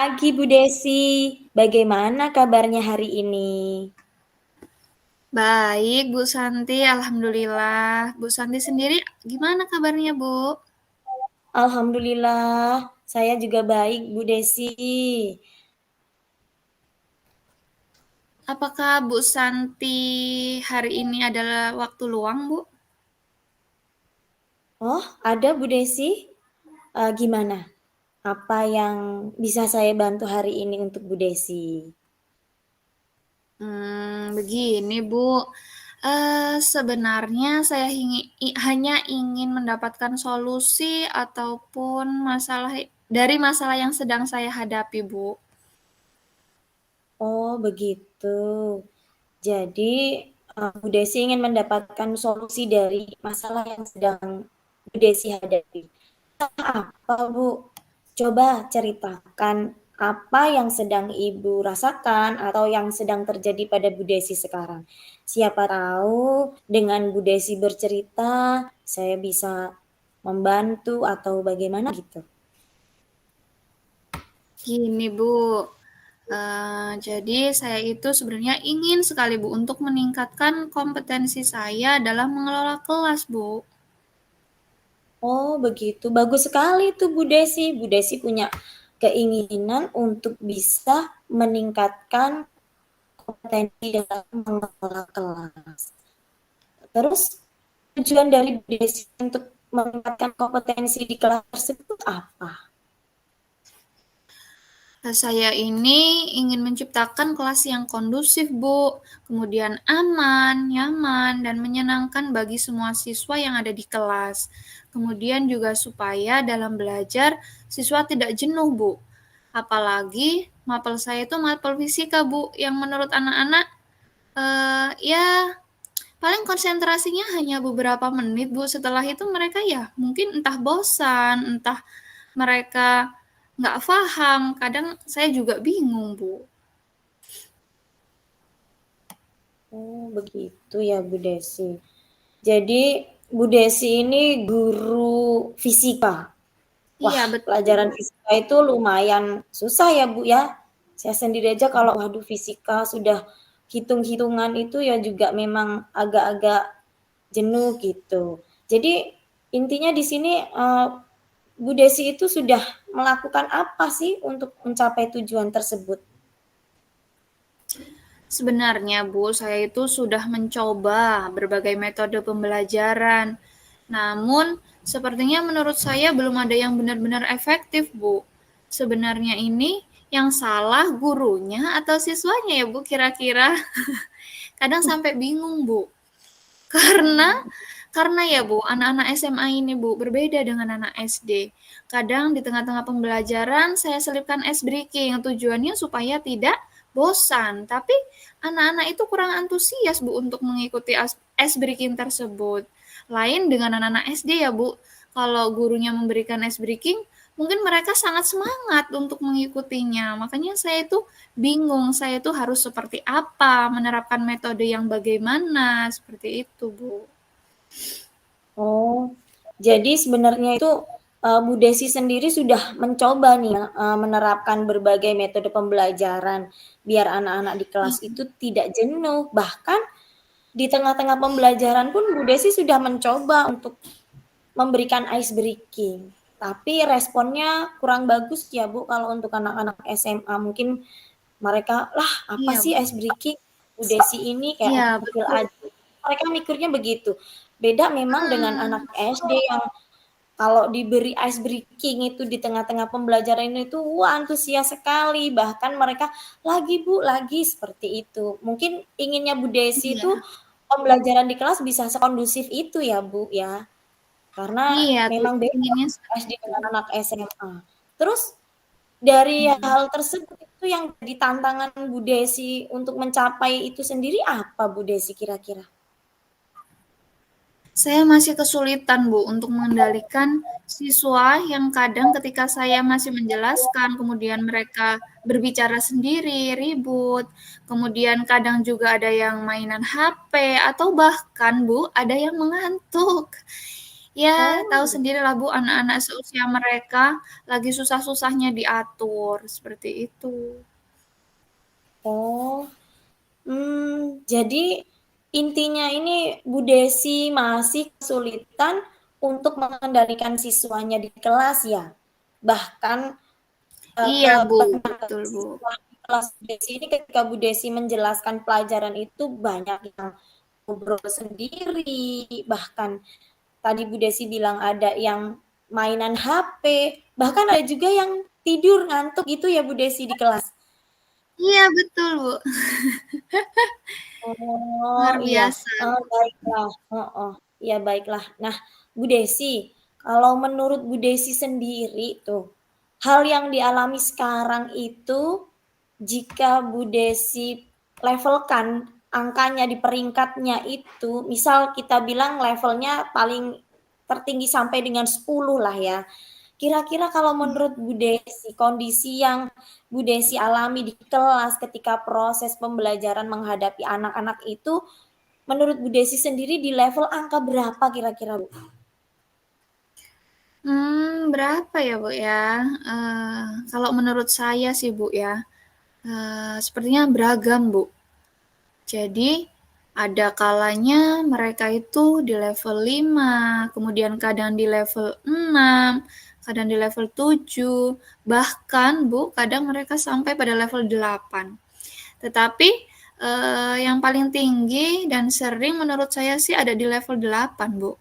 Pagi Bu Desi, bagaimana kabarnya hari ini? Baik, Bu Santi, alhamdulillah. Bu Santi sendiri gimana kabarnya, Bu? Alhamdulillah, saya juga baik Bu Desi. Apakah Bu Santi hari ini adalah waktu luang, Bu? Oh, ada Bu Desi? Gimana? Apa yang bisa saya bantu hari ini untuk Bu Desi? Begini, Bu. Sebenarnya saya hanya ingin mendapatkan solusi ataupun dari masalah yang sedang saya hadapi, Bu. Oh, begitu. Jadi, Bu Desi ingin mendapatkan solusi dari masalah yang sedang Bu Desi hadapi. Apa, Bu? Coba ceritakan apa yang sedang Ibu rasakan atau yang sedang terjadi pada Bu Desi sekarang. Siapa tahu dengan Bu Desi bercerita, saya bisa membantu atau bagaimana gitu. Gini, Bu. Jadi saya itu sebenarnya ingin sekali, Bu, untuk meningkatkan kompetensi saya dalam mengelola kelas, Bu. Oh, begitu. Bagus sekali tuh Bu Desi. Bu Desi punya keinginan untuk bisa meningkatkan kompetensi dalam mengelola kelas. Terus tujuan dari Bu Desi untuk meningkatkan kompetensi di kelas tersebut apa? Saya ini ingin menciptakan kelas yang kondusif, Bu, kemudian aman, nyaman, dan menyenangkan bagi semua siswa yang ada di kelas. Kemudian juga supaya dalam belajar siswa tidak jenuh, Bu. Apalagi mapel saya itu mapel fisika, Bu, yang menurut anak-anak ya paling konsentrasinya hanya beberapa menit, Bu. Setelah itu mereka ya mungkin entah bosan, entah mereka nggak paham. Kadang saya juga bingung, Bu. Oh, begitu ya Bu Desi. Jadi Bu Desi ini guru fisika. Wah, Iya, betul, pelajaran Bu. fisika itu lumayan susah ya Bu ya. Saya sendiri aja kalau waduh fisika sudah hitung-hitungan itu ya juga memang agak-agak jenuh gitu. Jadi intinya di sini Bu Desi itu sudah melakukan apa sih untuk mencapai tujuan tersebut? Sebenarnya, Bu, saya itu sudah mencoba berbagai metode pembelajaran. Namun, sepertinya menurut saya belum ada yang benar-benar efektif, Bu. Sebenarnya ini yang salah gurunya atau siswanya ya, Bu, kira-kira? Kadang sampai bingung, Bu. Karena ya Bu, anak-anak SMA ini Bu, berbeda dengan anak SD. Kadang di tengah-tengah pembelajaran saya selipkan ice breaking, tujuannya supaya tidak bosan. Tapi anak-anak itu kurang antusias Bu untuk mengikuti ice breaking tersebut. Lain dengan anak-anak SD ya Bu, kalau gurunya memberikan ice breaking, mungkin mereka sangat semangat untuk mengikutinya. Makanya saya itu bingung, saya itu harus seperti apa, menerapkan metode yang bagaimana, seperti itu, Bu. Oh, jadi sebenarnya itu Bu Desi sendiri sudah mencoba nih ya, menerapkan berbagai metode pembelajaran biar anak-anak di kelas itu tidak jenuh. Bahkan di tengah-tengah pembelajaran pun Bu Desi sudah mencoba untuk memberikan ice breaking. Tapi responnya kurang bagus ya Bu kalau untuk anak-anak SMA. Mungkin mereka, lah apa Iya, sih Bu. ice breaking? Bu Desi ini kayak Iya, anak kecil betul. aja. Mereka mikirnya begitu. Beda memang dengan anak Hmm, SD yang kalau diberi ice breaking itu di tengah-tengah pembelajaran itu wah antusias sekali. Bahkan mereka lagi Bu, lagi seperti itu. Mungkin inginnya Bu Desi itu iya. pembelajaran di kelas bisa sekondusif itu ya Bu ya. Karena Iya, memang beda inginnya seperti SD itu. dengan anak SMA. Terus dari Hmm. hal tersebut itu yang jadi tantangan Bu Desi untuk mencapai itu sendiri apa Bu Desi kira-kira? Saya masih kesulitan, Bu, untuk mengendalikan siswa yang kadang ketika saya masih menjelaskan, kemudian mereka berbicara sendiri, ribut, kemudian kadang juga ada yang mainan HP, atau bahkan, Bu, ada yang mengantuk. Ya, Oh, tahu gitu. sendirilah Bu, anak-anak seusia mereka lagi susah-susahnya diatur, seperti itu. Oh, jadi intinya ini Bu Desi masih kesulitan untuk mengendalikan siswanya di kelas ya? Bahkan Iya ke Bu, penampilan betul Bu. siswa di kelas Bu Desi ini ketika Bu Desi menjelaskan pelajaran itu banyak yang ngobrol sendiri, bahkan tadi Bu Desi bilang ada yang mainan HP, bahkan ada juga yang tidur ngantuk gitu ya Bu Desi di kelas. Iya betul Bu, Oh luar iya, biasa. baiklah, heeh, iya baiklah. Nah, Bu Desi, kalau menurut Bu Desi sendiri tuh, hal yang dialami sekarang itu jika Bu Desi levelkan angkanya di peringkatnya itu, misal kita bilang levelnya paling tertinggi sampai dengan 10 lah ya. Kira-kira kalau menurut Bu Desi, kondisi yang Bu Desi alami di kelas ketika proses pembelajaran menghadapi anak-anak itu, menurut Bu Desi sendiri di level angka berapa kira-kira, Bu? Berapa ya Bu ya? Kalau menurut saya sih Bu ya, sepertinya beragam Bu. Jadi ada kalanya mereka itu di level 5, kemudian kadang di level 6, kadang di level 7, bahkan Bu, kadang mereka sampai pada level 8. Tetapi yang paling tinggi dan sering menurut saya sih ada di level 8, Bu.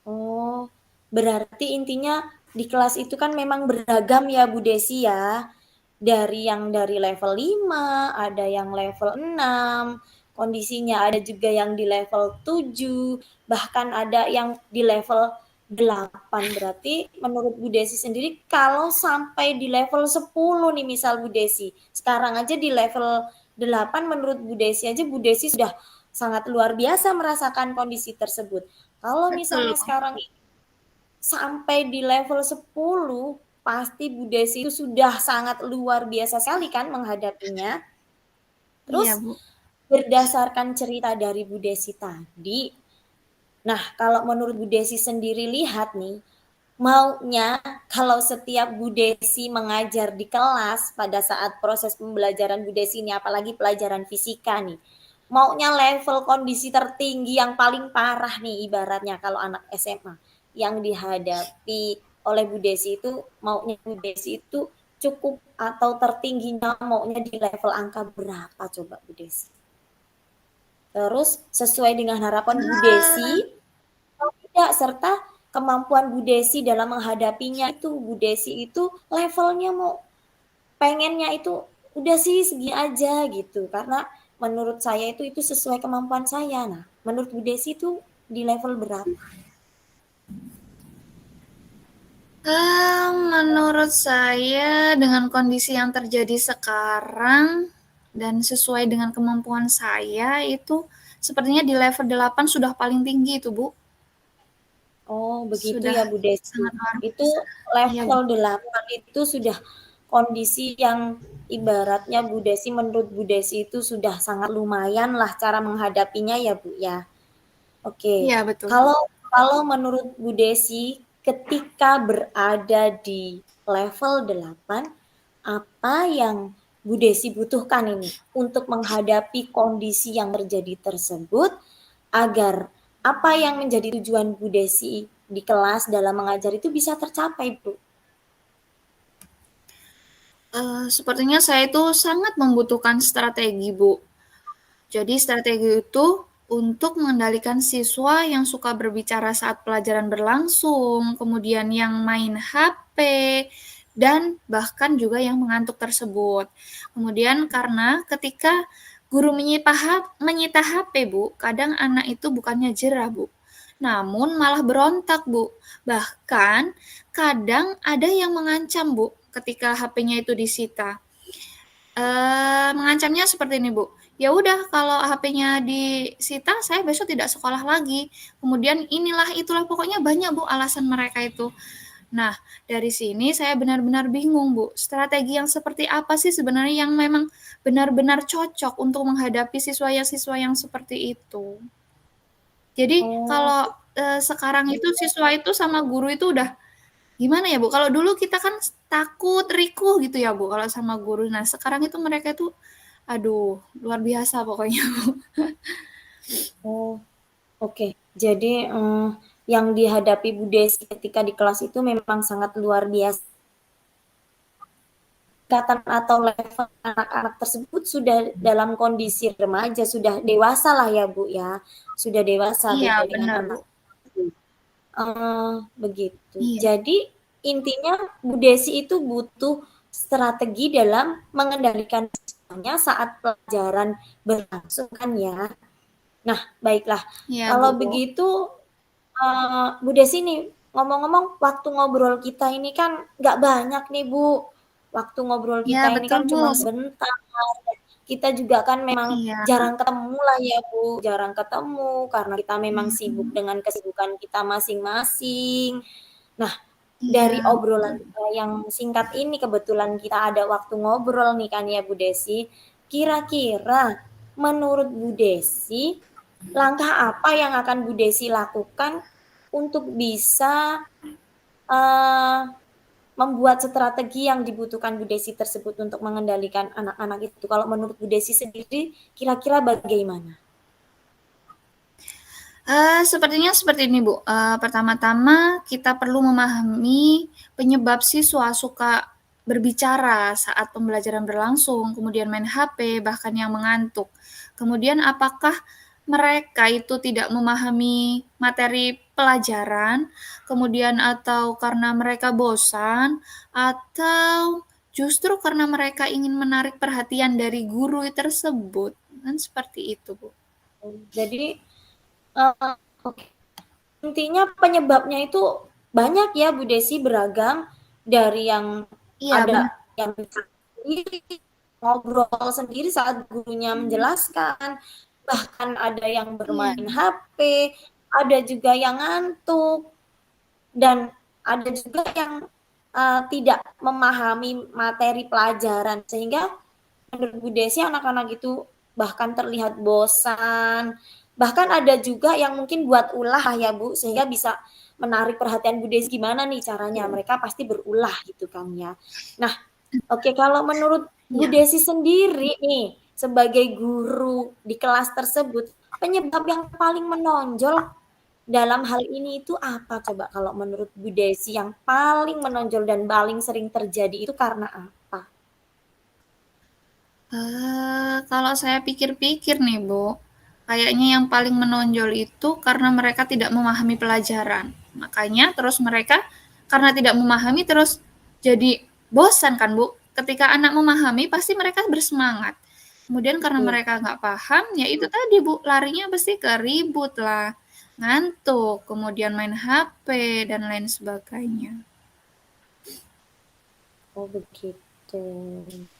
Oh, berarti intinya di kelas itu kan memang beragam ya Bu Desi ya. Dari yang dari level 5, ada yang level 6, kondisinya ada juga yang di level 7, bahkan ada yang di level 8. Berarti menurut Bu Desi sendiri kalau sampai di level 10 nih misal Bu Desi, sekarang aja di level 8 menurut Bu Desi aja Bu Desi sudah sangat luar biasa merasakan kondisi tersebut. Kalau Betul. misalnya sekarang sampai di level 10, pasti Bu Desi itu sudah sangat luar biasa sekali kan menghadapinya. Terus Iya, Bu. berdasarkan cerita dari Bu Desi tadi, nah kalau menurut Bu Desi sendiri lihat nih, maunya kalau setiap Bu Desi mengajar di kelas pada saat proses pembelajaran Bu Desi ini, apalagi pelajaran fisika nih, maunya level kondisi tertinggi yang paling parah nih ibaratnya kalau anak SMA yang dihadapi oleh Bu Desi itu maunya Bu Desi itu cukup atau tertingginya maunya di level angka berapa coba Bu Desi? Terus sesuai dengan harapan Bu Desi Ah, atau tidak serta kemampuan Bu Desi dalam menghadapinya itu Bu Desi itu levelnya mau pengennya itu udah sih segini aja gitu karena menurut saya itu sesuai kemampuan saya. Nah, menurut Bu Desi itu di level berapa? menurut saya dengan kondisi yang terjadi sekarang dan sesuai dengan kemampuan saya itu sepertinya di level 8 sudah paling tinggi itu, Bu. Oh, begitu Sudah ya Bu Desi. sangat luar Itu biasa. Iya, level Bu. 8 itu sudah kondisi yang ibaratnya Bu Desi menurut Bu Desi itu sudah sangat lumayan lah cara menghadapinya ya Bu ya. Oke, Iya, betul, Bu. kalau kalau menurut Bu Desi ketika berada di level 8, apa yang Bu Desi butuhkan ini untuk menghadapi kondisi yang terjadi tersebut agar apa yang menjadi tujuan Bu Desi di kelas dalam mengajar itu bisa tercapai, Bu? Sepertinya saya itu sangat membutuhkan strategi, Bu. Jadi strategi itu untuk mengendalikan siswa yang suka berbicara saat pelajaran berlangsung, kemudian yang main HP, dan bahkan juga yang mengantuk tersebut. Kemudian karena ketika guru menyita HP, Bu, kadang anak itu bukannya jerah, Bu, namun malah berontak, Bu. Bahkan kadang ada yang mengancam, Bu, ketika HP-nya itu disita. Mengancamnya seperti ini, Bu, "Ya udah kalau HP-nya disita, saya besok tidak sekolah lagi." Kemudian inilah itulah, pokoknya banyak, Bu, alasan mereka itu. Nah, dari sini saya benar-benar bingung, Bu, strategi yang seperti apa sih sebenarnya yang memang benar-benar cocok untuk menghadapi siswa yang seperti itu. Jadi kalau Oh, sekarang itu siswa itu sama guru itu udah gimana ya Bu, kalau dulu kita kan takut, rikuh gitu ya Bu, kalau sama guru. Nah sekarang itu mereka itu, aduh luar biasa pokoknya Bu. Oh, oke. Jadi yang dihadapi Bu Desi ketika di kelas itu memang sangat luar biasa. Tingkatan atau level anak-anak tersebut sudah dalam kondisi remaja, sudah dewasa lah ya Bu ya, sudah dewasa Iya beda dengan benar Bu. anak. Begitu. Iya. Jadi intinya Bu Desi itu butuh strategi dalam mengendalikan siswanya saat pelajaran berlangsung kan ya. Nah, baiklah. Iya Bu. Kalau begitu, Bu Desi nih, ngomong-ngomong waktu ngobrol kita ini kan nggak banyak nih Bu. Waktu ngobrol Iya kita ini betul kan Bu. cuma sebentar. Kita juga kan memang Iya. jarang ketemu lah ya Bu, jarang ketemu karena kita memang sibuk Mhm. dengan kesibukan kita masing-masing. Nah, dari Iya. obrolan kita yang singkat ini kebetulan kita ada waktu ngobrol nih kan ya Bu Desi. Kira-kira menurut Bu Desi, langkah apa yang akan Bu Desi lakukan untuk bisa membuat strategi yang dibutuhkan Bu Desi tersebut untuk mengendalikan anak-anak itu? Kalau menurut Bu Desi sendiri, kira-kira bagaimana? Sepertinya seperti ini Bu, pertama-tama kita perlu memahami penyebab siswa suka berbicara saat pembelajaran berlangsung, kemudian main HP, bahkan yang mengantuk. Kemudian apakah mereka itu tidak memahami materi pelajaran, kemudian atau karena mereka bosan, atau justru karena mereka ingin menarik perhatian dari guru tersebut, kan seperti itu Bu. Jadi, oke. Intinya penyebabnya itu banyak ya Bu Desi, beragam dari yang Iya benar. ada yang sendiri, ngobrol sendiri saat gurunya menjelaskan, bahkan ada yang Iya. bermain HP, ada juga yang ngantuk, dan ada juga yang tidak memahami materi pelajaran sehingga menurut Bu Desi anak-anak itu bahkan terlihat bosan, bahkan ada juga yang mungkin buat ulah ya Bu, sehingga bisa menarik perhatian Bu Desi gimana nih caranya, mereka pasti berulah gitu kan ya. Nah, oke, kalau menurut Bu Iya. Desi sendiri nih, sebagai guru di kelas tersebut, penyebab yang paling menonjol dalam hal ini itu apa coba kalau menurut Bu Desi yang paling menonjol dan paling sering terjadi itu karena apa? Kalau saya pikir-pikir nih, Bu, kayaknya yang paling menonjol itu karena mereka tidak memahami pelajaran. Makanya terus mereka karena tidak memahami terus jadi bosan kan, Bu. Ketika anak memahami pasti mereka bersemangat. Kemudian karena Betul. mereka nggak paham, ya itu tadi, Bu, larinya pasti ke ribut lah, ngantuk, kemudian main HP, dan lain sebagainya. Oh begitu.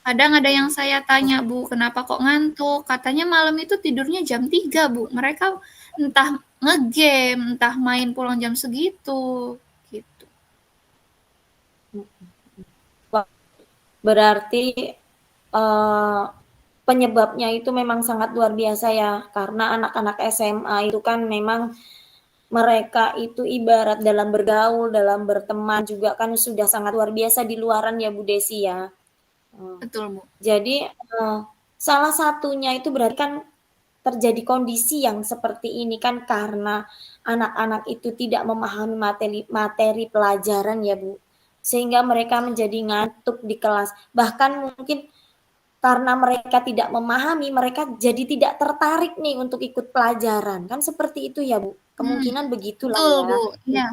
Kadang ada yang saya tanya, Bu, kenapa kok ngantuk? Katanya malam itu tidurnya jam 3, Bu. Mereka entah ngegame, entah main pulang jam segitu, gitu. Wah, berarti uh, penyebabnya itu memang sangat luar biasa ya, karena anak-anak SMA itu kan memang mereka itu ibarat dalam bergaul, dalam berteman juga kan sudah sangat luar biasa di luaran ya Bu Desi ya. Betul, Bu. Jadi salah satunya itu berarti kan terjadi kondisi yang seperti ini kan karena anak-anak itu tidak memahami materi pelajaran ya Bu, sehingga mereka menjadi ngantuk di kelas. Bahkan mungkin karena mereka tidak memahami, mereka jadi tidak tertarik nih untuk ikut pelajaran. Kan seperti itu ya Bu? Hmm, Kemungkinan begitulah betul, ya. Bu. Iya,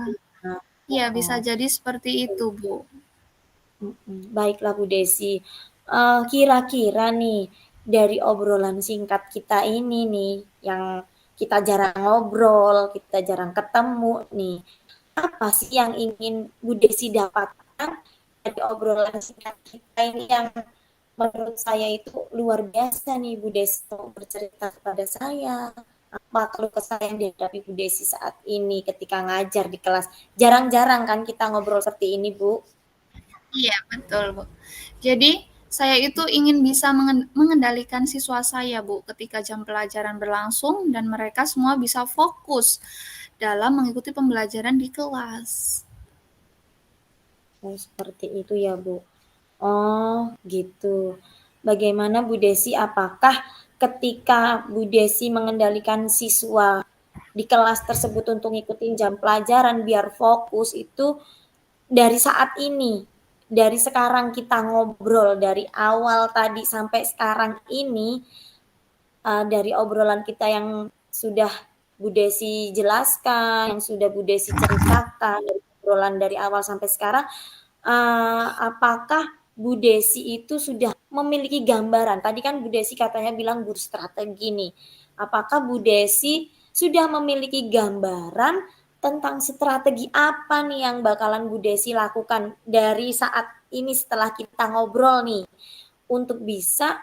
Nah, iya bisa oh, jadi seperti itu, Bu. baiklah Bu Desi. Kira-kira nih dari obrolan singkat kita ini nih, yang kita jarang ngobrol, kita jarang ketemu nih, apa sih yang ingin Bu Desi dapatkan dari obrolan singkat kita ini yang menurut saya itu luar biasa nih Bu Desi mau bercerita kepada saya. Apa keluh kesah yang dihadapi Bu Desi saat ini ketika ngajar di kelas? Jarang-jarang kan kita ngobrol seperti ini Bu. Iya, betul, Bu. Jadi, saya itu ingin bisa mengendalikan siswa saya, Bu, ketika jam pelajaran berlangsung dan mereka semua bisa fokus dalam mengikuti pembelajaran di kelas. Oh, seperti itu ya, Bu. Oh, gitu. Bagaimana Bu Desi, apakah ketika Bu Desi mengendalikan siswa di kelas tersebut untuk ngikutin jam pelajaran biar fokus itu dari saat ini, dari sekarang kita ngobrol dari awal tadi sampai sekarang ini, dari obrolan kita yang sudah Bu Desi jelaskan, yang sudah Bu Desi ceritakan, dari obrolan dari awal sampai sekarang, apakah Bu Desi itu sudah memiliki gambaran? Tadi kan Bu Desi katanya bilang berstrategi nih. Apakah Bu Desi sudah memiliki gambaran tentang strategi apa nih yang bakalan Bu Desi lakukan dari saat ini setelah kita ngobrol nih untuk bisa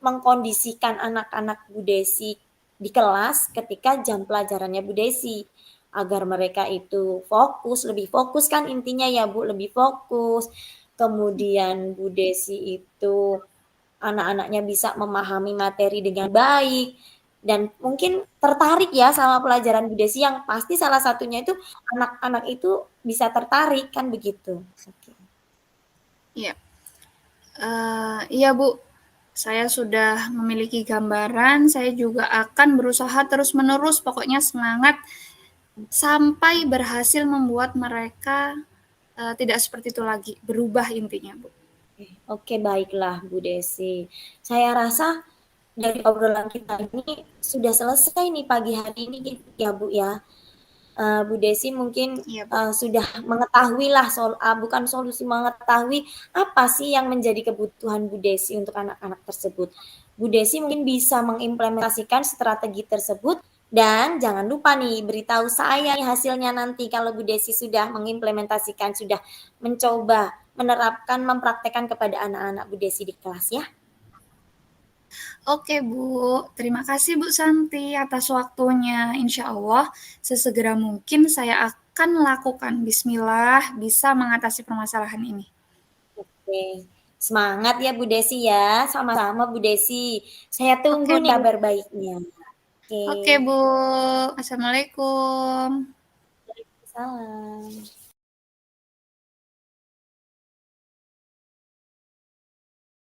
mengkondisikan anak-anak Bu Desi di kelas ketika jam pelajarannya Bu Desi agar mereka itu fokus, lebih fokus kan intinya ya Bu, lebih fokus. Kemudian Bu Desi itu anak-anaknya bisa memahami materi dengan baik dan mungkin tertarik ya sama pelajaran Bu Desi yang pasti salah satunya itu anak-anak itu bisa tertarik kan begitu. Oke. Iya, iya Bu, saya sudah memiliki gambaran, saya juga akan berusaha terus-menerus, pokoknya semangat sampai berhasil membuat mereka tidak seperti itu lagi, berubah intinya Bu. Oke, baiklah Bu Desi. Saya rasa dari obrolan kita ini sudah selesai nih pagi hari ini ya Bu ya. Bu Desi mungkin Iya Bu. sudah mengetahui lah bukan solusi, mengetahui apa sih yang menjadi kebutuhan Bu Desi untuk anak-anak tersebut. Bu Desi mungkin bisa mengimplementasikan strategi tersebut dan jangan lupa nih beritahu saya nih hasilnya nanti kalau Bu Desi sudah mengimplementasikan, sudah mencoba menerapkan, mempraktekkan kepada anak-anak Bu Desi di kelas ya. Oke Bu, terima kasih Bu Santi atas waktunya. Insya Allah sesegera mungkin saya akan melakukan. Bismillah bisa mengatasi permasalahan ini. Oke, semangat ya Bu Desi ya, sama-sama Bu Desi. Saya tunggu Oke nih Bu. kabar baiknya. Oke, Oke Bu. Assalamualaikum. salam.